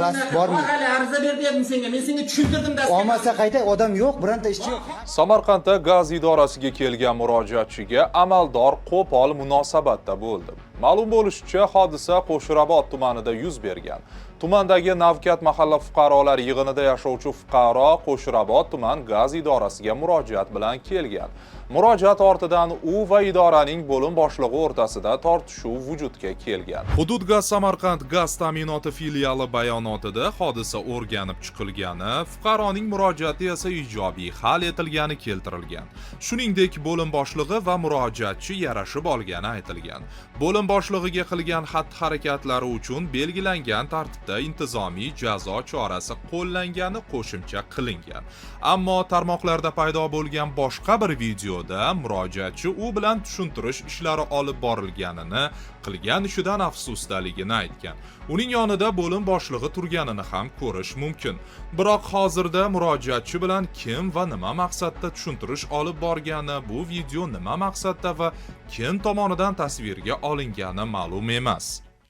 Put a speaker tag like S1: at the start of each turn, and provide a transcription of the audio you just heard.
S1: Klassik bormi?
S2: Hali ariza ber deyapman senga. Men senga tushuntirdim dastur.
S1: Olmasa qayta odam yo'q, bironta ishchi yo'q.
S3: Samarqandda gaz idorasiga kelgan murojaatchiga amaldor qo'pol munosabatda bo'ldi. Ma'lum bo'lishicha, hodisa Qo'shrabot tumanida yuz bergan. Tumandagi Navkat mahalla fuqarolar yig'inida yashovchi fuqaro Qo'shrabot tuman gaz idorasiga murojaat bilan kelgan. Murojaat ortidan u va idoraning bo'lim boshlig'i o'rtasida tortishuv vujudga kelgan. Hudud gaz Samarqand gaz ta'minoti filiali bayonotida hodisa o'rganib chiqilgani, fuqaroning murojaati esa ijobiy hal etilgani keltirilgan. Shuningdek, bo'lim boshlig'i va murojaatchi yarashib olgani aytilgan. Bo'lim boshlig'iga qilgan xatti-harakatlari uchun belgilangan tartibda intizomiy jazo chorasi qo'llangani qo'shimcha qilingan. Ammo tarmoqlarda paydo bo'lgan boshqa bir videoda murojaatchi u bilan tushuntirish ishlari olib borilganini, qilgan ishidan afsusdaligini aytgan. Uning yonida bo'lim boshlig'i turganini ham ko'rish mumkin. Biroq hozirda murojaatchi bilan kim va nima maqsadda tushuntirish olib borgani, bu video nima maqsadda va kim tomonidan tasvirga olingani ma'lum emas.